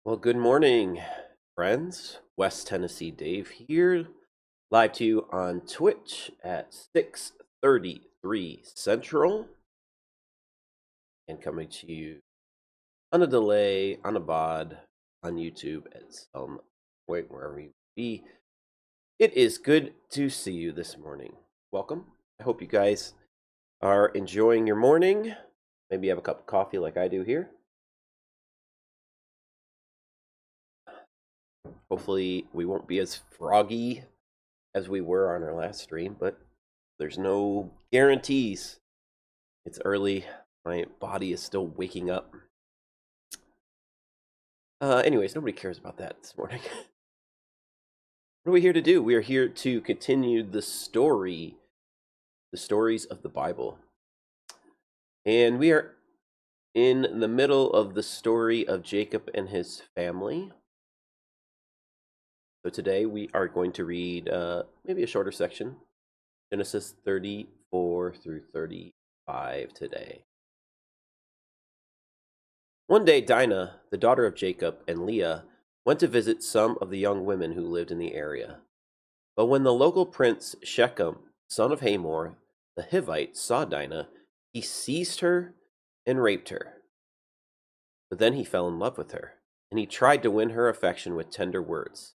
Well, good morning, friends. West Tennessee Dave here, live to you on Twitch at 6:33 Central, and coming to you on a delay, on a bod, on YouTube at some point wherever you be. It is good to see you this morning. Welcome. I hope you guys are enjoying your morning. Maybe you have a cup of coffee like I do here. Hopefully, we won't be as froggy as we were on our last stream, but there's no guarantees. It's early. My body is still waking up. Anyways, nobody cares about that this morning. What are we here to do? We are here to continue the stories of the Bible. And we are in the middle of the story of Jacob and his family. So today we are going to read maybe a shorter section, Genesis 34 through 35 today. One day, Dinah, the daughter of Jacob, and Leah went to visit some of the young women who lived in the area. But when the local prince Shechem, son of Hamor, the Hivite, saw Dinah, he seized her and raped her. But then he fell in love with her, and he tried to win her affection with tender words.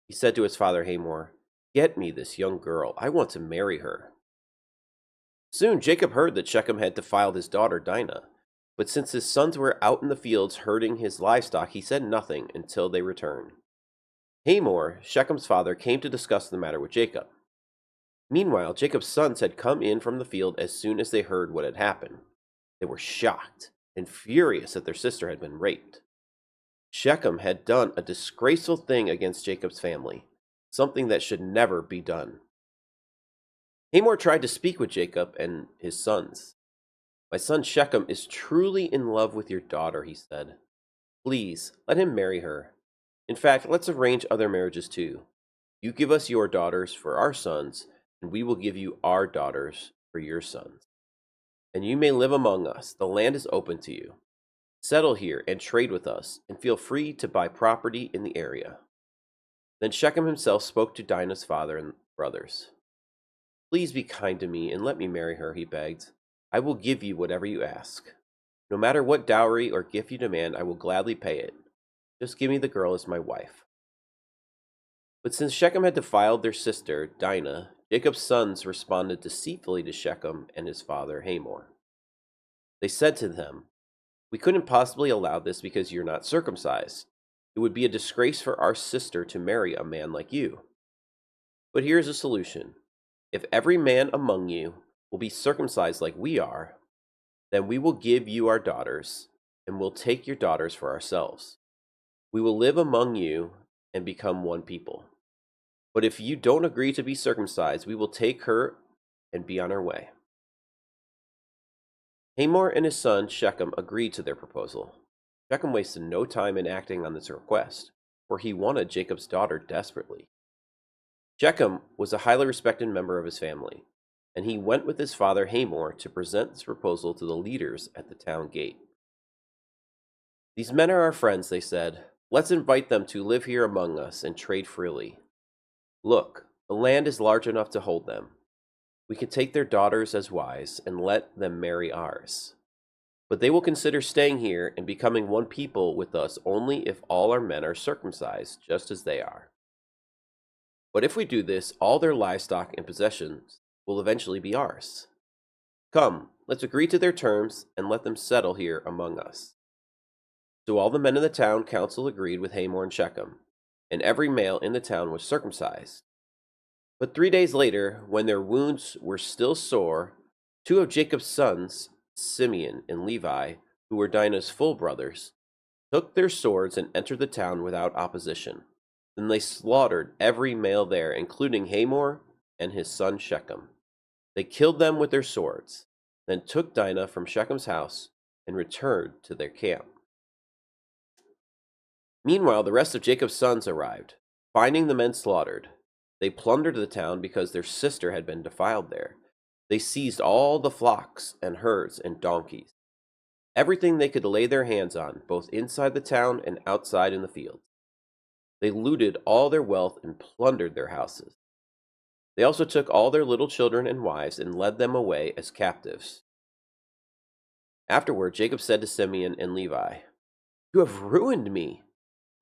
He said to his father Hamor, "Get me this young girl. I want to marry her." Soon Jacob heard that Shechem had defiled his daughter Dinah. But since his sons were out in the fields herding his livestock, he said nothing until they returned. Hamor, Shechem's father, came to discuss the matter with Jacob. Meanwhile, Jacob's sons had come in from the field as soon as they heard what had happened. They were shocked and furious that their sister had been raped. Shechem had done a disgraceful thing against Jacob's family, something that should never be done. Hamor tried to speak with Jacob and his sons. "My son Shechem is truly in love with your daughter," he said. "Please, let him marry her. In fact, let's arrange other marriages too. You give us your daughters for our sons, and we will give you our daughters for your sons. And you may live among us. The land is open to you. Settle here and trade with us, and feel free to buy property in the area." Then Shechem himself spoke to Dinah's father and brothers. "Please be kind to me and let me marry her," he begged. "I will give you whatever you ask. No matter what dowry or gift you demand, I will gladly pay it. Just give me the girl as my wife." But since Shechem had defiled their sister, Dinah, Jacob's sons responded deceitfully to Shechem and his father Hamor. They said to them, "We couldn't possibly allow this because you're not circumcised. It would be a disgrace for our sister to marry a man like you. But here's a solution. If every man among you will be circumcised like we are, then we will give you our daughters, and we'll take your daughters for ourselves. We will live among you and become one people. But if you don't agree to be circumcised, we will take her and be on our way." Hamor and his son Shechem agreed to their proposal. Shechem wasted no time in acting on this request, for he wanted Jacob's daughter desperately. Shechem was a highly respected member of his family, and he went with his father Hamor to present this proposal to the leaders at the town gate. "These men are our friends," they said. "Let's invite them to live here among us and trade freely. Look, the land is large enough to hold them. We can take their daughters as wives and let them marry ours. But they will consider staying here and becoming one people with us only if all our men are circumcised, just as they are. But if we do this, all their livestock and possessions will eventually be ours. Come, let's agree to their terms and let them settle here among us." So all the men in the town council agreed with Hamor and Shechem, and every male in the town was circumcised. But 3 days later, when their wounds were still sore, two of Jacob's sons, Simeon and Levi, who were Dinah's full brothers, took their swords and entered the town without opposition. Then they slaughtered every male there, including Hamor and his son Shechem. They killed them with their swords, then took Dinah from Shechem's house and returned to their camp. Meanwhile, the rest of Jacob's sons arrived. Finding the men slaughtered, they plundered the town because their sister had been defiled there. They seized all the flocks and herds and donkeys. everything they could lay their hands on, both inside the town and outside in the fields. They looted all their wealth and plundered their houses. They also took all their little children and wives and led them away as captives. Afterward, Jacob said to Simeon and Levi, "You have ruined me.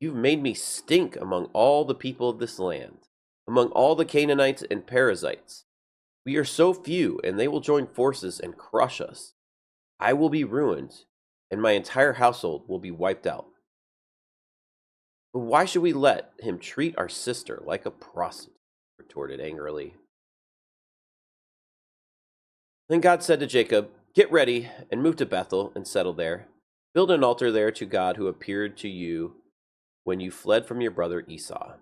You've made me stink among all the people of this land, among all the Canaanites and Perizzites. We are so few, and they will join forces and crush us. I will be ruined, and my entire household will be wiped out. But why should we let him treat our sister like a prostitute?" retorted angrily. Then God said to Jacob, "Get ready and move to Bethel and settle there. Build an altar there to God who appeared to you when you fled from your brother Esau."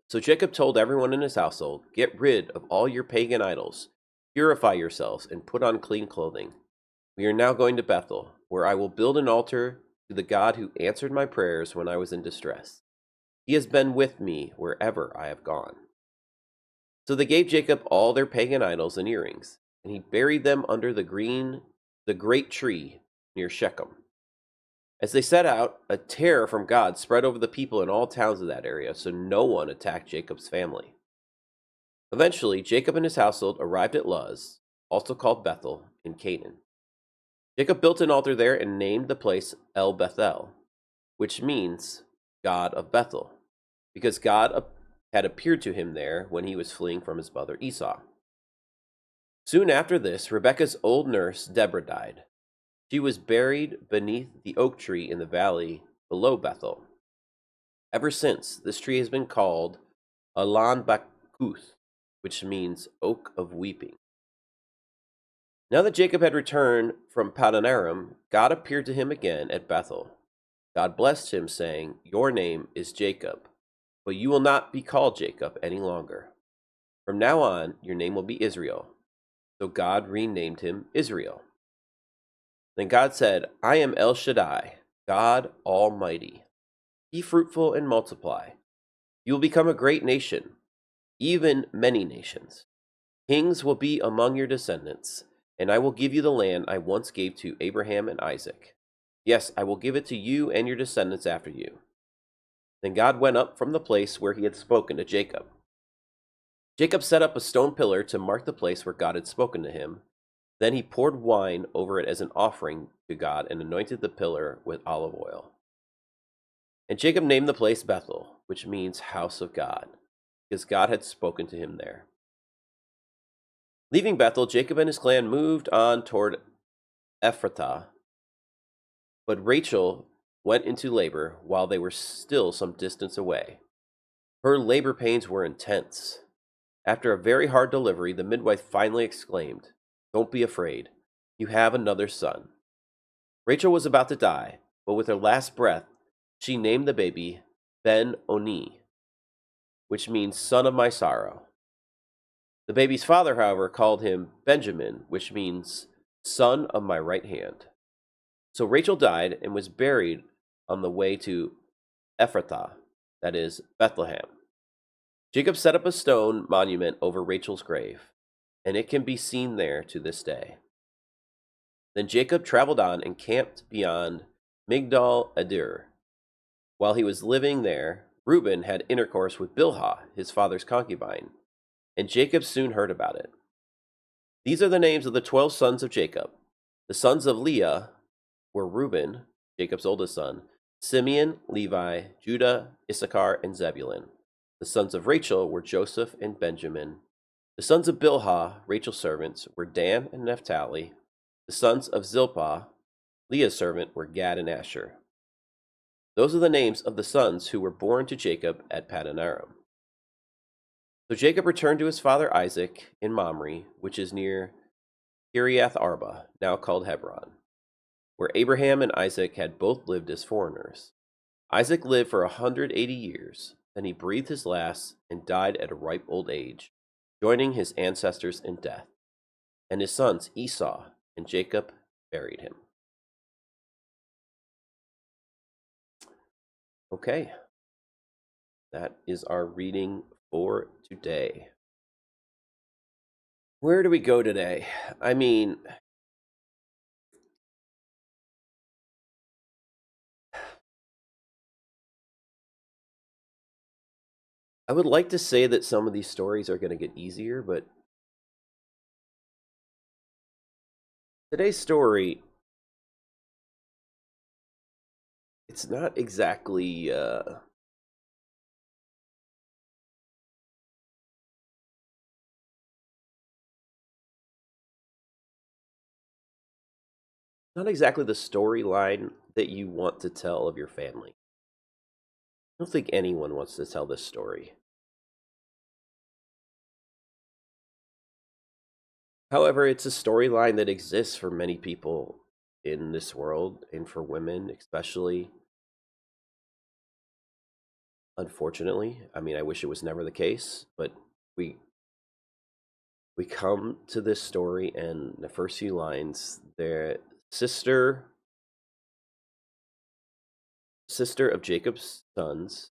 So Jacob told everyone in his household, "Get rid of all your pagan idols, purify yourselves, and put on clean clothing. We are now going to Bethel, where I will build an altar to the God who answered my prayers when I was in distress. He has been with me wherever I have gone." So they gave Jacob all their pagan idols and earrings, and he buried them under the great tree near Shechem. As they set out, a terror from God spread over the people in all towns of that area, so no one attacked Jacob's family. Eventually, Jacob and his household arrived at Luz, also called Bethel, in Canaan. Jacob built an altar there and named the place El Bethel, which means God of Bethel, because God had appeared to him there when he was fleeing from his brother Esau. Soon after this, Rebekah's old nurse, Deborah, died. She was buried beneath the oak tree in the valley below Bethel. Ever since, this tree has been called Alan Bakuth, which means oak of weeping. Now that Jacob had returned from Paddan Aram, God appeared to him again at Bethel. God blessed him, saying, "Your name is Jacob, but you will not be called Jacob any longer. From now on, your name will be Israel." So God renamed him Israel. Then God said, "I am El Shaddai, God Almighty. Be fruitful and multiply. You will become a great nation, even many nations. Kings will be among your descendants, and I will give you the land I once gave to Abraham and Isaac. Yes, I will give it to you and your descendants after you." Then God went up from the place where he had spoken to Jacob. Jacob set up a stone pillar to mark the place where God had spoken to him. Then he poured wine over it as an offering to God and anointed the pillar with olive oil. And Jacob named the place Bethel, which means house of God, because God had spoken to him there. Leaving Bethel, Jacob and his clan moved on toward Ephrathah. But Rachel went into labor while they were still some distance away. Her labor pains were intense. After a very hard delivery, the midwife finally exclaimed, "Don't be afraid. You have another son." Rachel was about to die, but with her last breath, she named the baby Ben-Oni, which means son of my sorrow. The baby's father, however, called him Benjamin, which means son of my right hand. So Rachel died and was buried on the way to Ephrathah, that is, Bethlehem. Jacob set up a stone monument over Rachel's grave, and it can be seen there to this day. Then Jacob traveled on and camped beyond Migdal Eder. While he was living there, Reuben had intercourse with Bilhah, his father's concubine, and Jacob soon heard about it. These are the names of the 12 sons of Jacob. The sons of Leah were Reuben, Jacob's oldest son, Simeon, Levi, Judah, Issachar, and Zebulun. The sons of Rachel were Joseph and Benjamin. The sons of Bilhah, Rachel's servants, were Dan and Naphtali. The sons of Zilpah, Leah's servant, were Gad and Asher. Those are the names of the sons who were born to Jacob at Paddan Aram. So Jacob returned to his father Isaac in Mamre, which is near Kiriath Arba, now called Hebron, where Abraham and Isaac had both lived as foreigners. Isaac lived for 180 years. Then he breathed his last and died at a ripe old age, joining his ancestors in death. And his sons Esau and Jacob buried him. Okay, that is our reading for today. Where do we go today? I mean, I would like to say that some of these stories are going to get easier, but today's story, it's not exactly not exactly the storyline that you want to tell of your family. I don't think anyone wants to tell this story. However, it's a storyline that exists for many people in this world, and for women especially. Unfortunately, I mean, I wish it was never the case, but we we come to this story, and the first few lines, their sister of Jacob's sons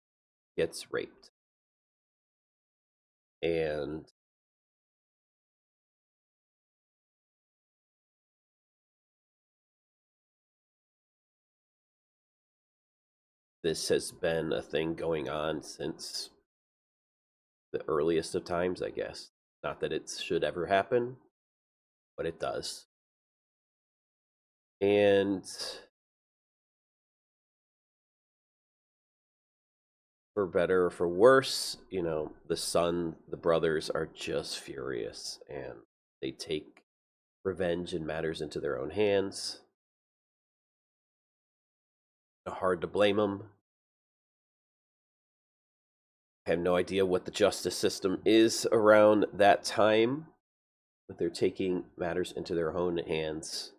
gets raped, and this has been a thing going on since the earliest of times, I guess. Not that it should ever happen, but it does. And for better or for worse, the brothers are just furious, and they take revenge and matters into their own hands. Hard to blame them. I have no idea what the justice system is around that time, but they're taking matters into their own hands.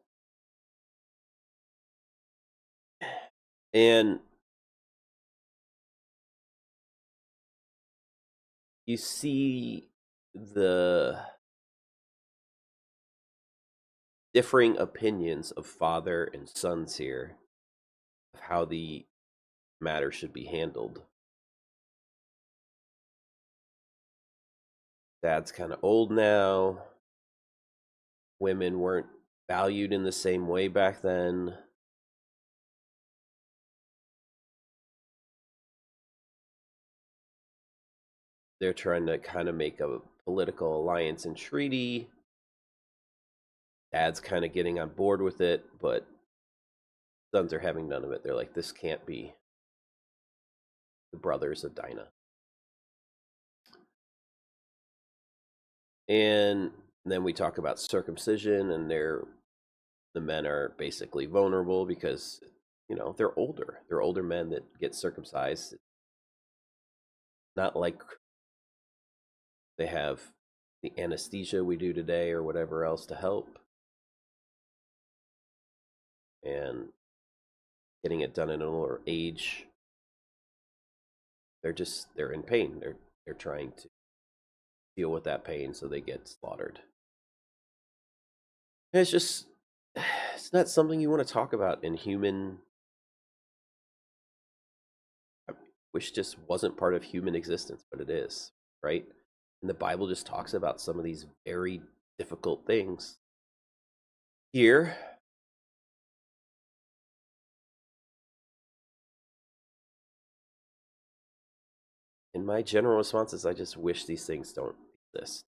And you see the differing opinions of father and sons here of how the matter should be handled. Dad's kind of old now. Women weren't valued in the same way back then. They're trying to kind of make a political alliance and treaty. Dad's kind of getting on board with it, but sons are having none of it. They're like, this can't be the brothers of Dinah. And then we talk about circumcision, and the men are basically vulnerable because they're older. They're older men that get circumcised. Not like they have the anesthesia we do today or whatever else to help. And getting it done at an older age, they're in pain. They're trying to deal with that pain, so they get slaughtered. And it's not something you want to talk about in human. I wish just wasn't part of human existence, but it is, right? And the Bible just talks about some of these very difficult things. Here, in my general response is I just wish these things don't exist.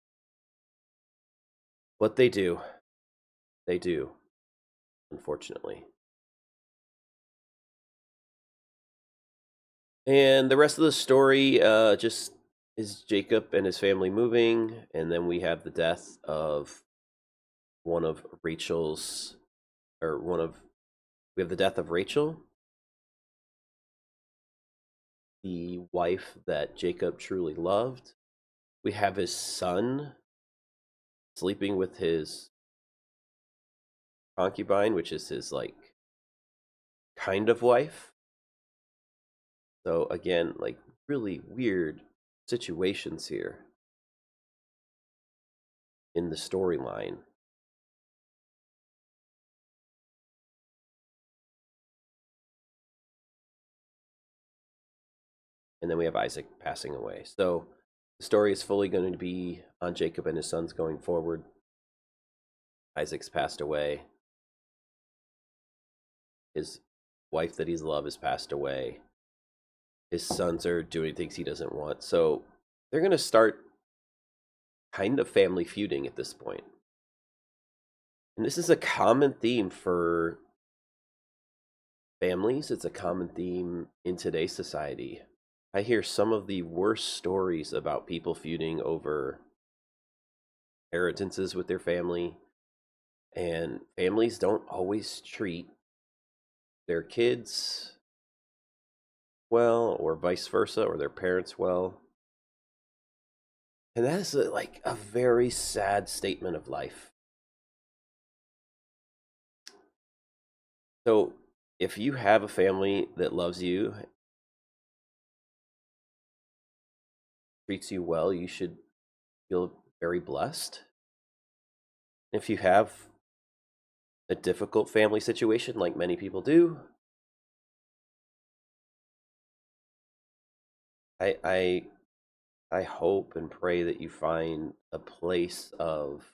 But they do. They do, unfortunately. And the rest of the story just is Jacob and his family moving, and then we have the death of one of Rachel's, or one of, we have the death of Rachel, the wife that Jacob truly loved. We have his son sleeping with his concubine, which is his, like, kind of wife. So again, like, really weird situations here in the storyline. And then we have Isaac passing away. So the story is fully going to be on Jacob and his sons going forward. Isaac's passed away. His wife that he's loved has passed away. His sons are doing things he doesn't want. So they're going to start kind of family feuding at this point. And this is a common theme for families, it's a common theme in today's society. I hear some of the worst stories about people feuding over inheritances with their family, and families don't always treat their kids well, or vice versa, or their parents well. And that is like a very sad statement of life. So, if you have a family that loves you, treats you well, you should feel very blessed. If you have a difficult family situation, like many people do, I I I hope and pray that you find a place of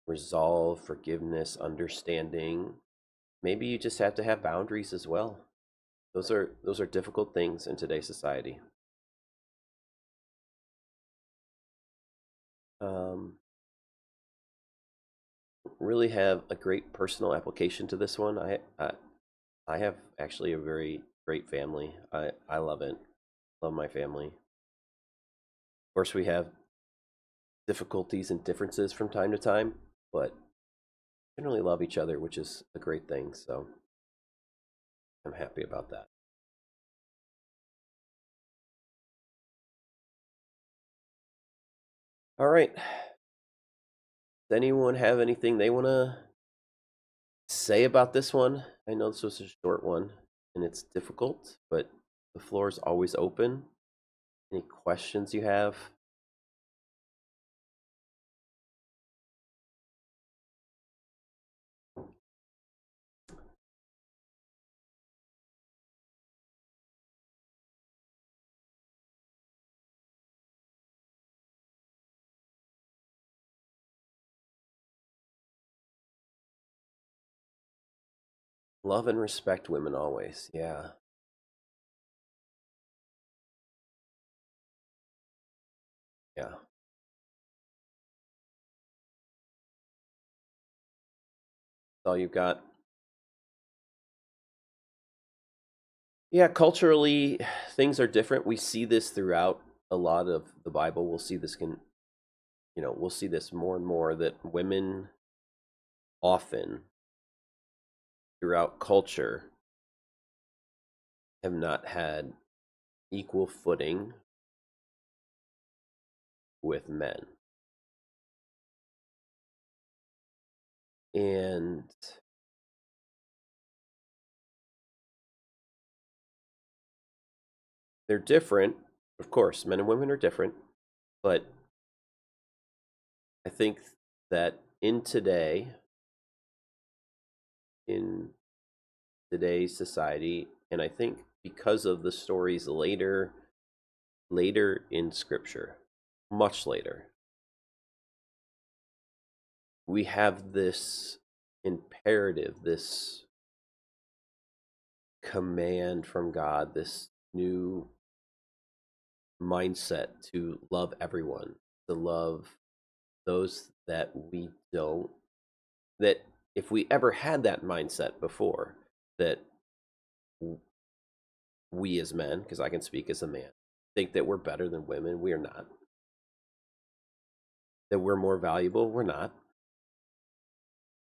resolve, forgiveness, understanding. Maybe you just have to have boundaries as well. Those are difficult things in today's society. Um, really have a great personal application to this one. I have actually a very great family. I love it. Love my family. Of course, we have difficulties and differences from time to time, but generally love each other, which is a great thing. So I'm happy about that. All right. Does anyone have anything they want to say about this one? I know this was a short one and it's difficult, but the floor is always open. Any questions you have? Love and respect women always. Yeah. Yeah. That's all you've got. Yeah, culturally, things are different. We see this throughout a lot of the Bible. We'll see this more and more that women often throughout culture have not had equal footing with men. And they're different. Of course, men and women are different, but I think that in today's society, and I think because of the stories later in scripture, much later, we have this imperative, this command from God, this new mindset to love everyone, to love those that we don't, that if we ever had that mindset before, that we as men, because I can speak as a man, think that we're better than women, we are not. That we're more valuable, we're not.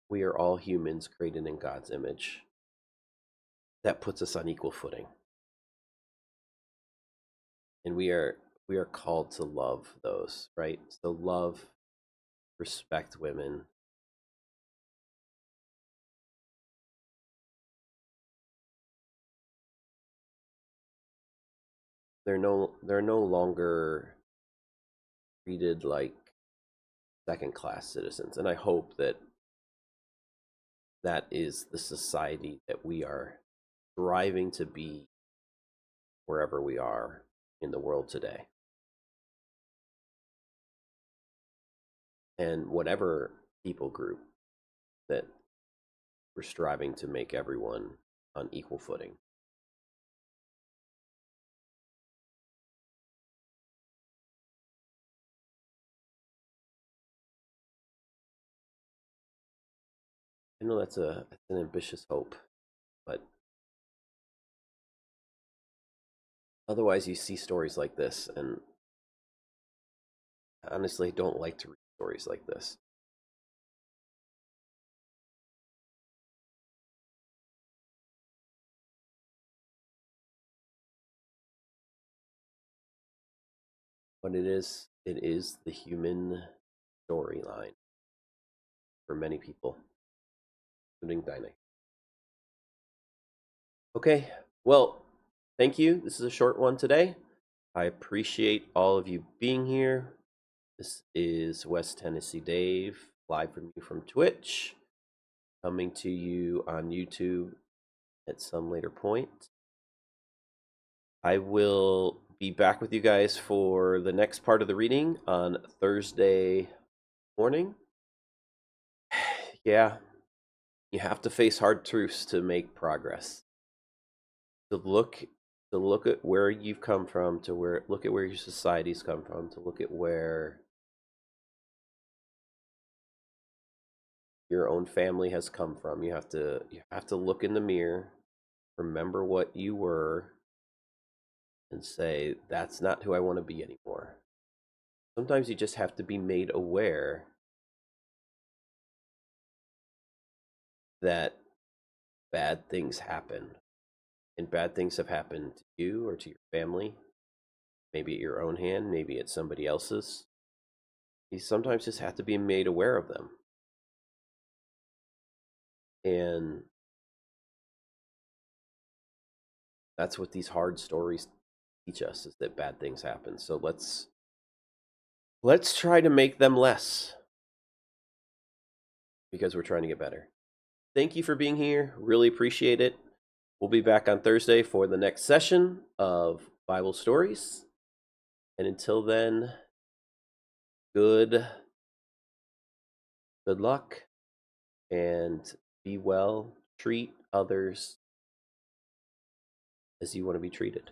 We are all humans created in God's image. That puts us on equal footing. And we are called to love those, right? So love, respect women. They're no longer treated like second class citizens. And I hope that that is the society that we are striving to be wherever we are in the world today. And whatever people group that we're striving to make everyone on equal footing. I know that's an ambitious hope, but otherwise you see stories like this, and I honestly don't like to read stories like this. But it is the human storyline for many people, including Dinah. Okay, well, thank you. This is a short one today. I appreciate all of you being here. This is West Tennessee Dave, live from you from Twitch, coming to you on YouTube at some later point. I will be back with you guys for the next part of the reading on Thursday morning. Yeah, you have to face hard truths to make progress. To look at where you've come from, to look at where your society's come from, to look at where your own family has come from. You have to look in the mirror, remember what you were, and say, that's not who I want to be anymore. Sometimes you just have to be made aware that bad things happen. And bad things have happened to you or to your family, maybe at your own hand, maybe at somebody else's. You sometimes just have to be made aware of them. And that's what these hard stories teach us, is that bad things happen. So let's try to make them less, because we're trying to get better. Thank you for being here. Really appreciate it. We'll be back on Thursday for the next session of Bible Stories. And until then, good luck and be well. Treat others as you want to be treated.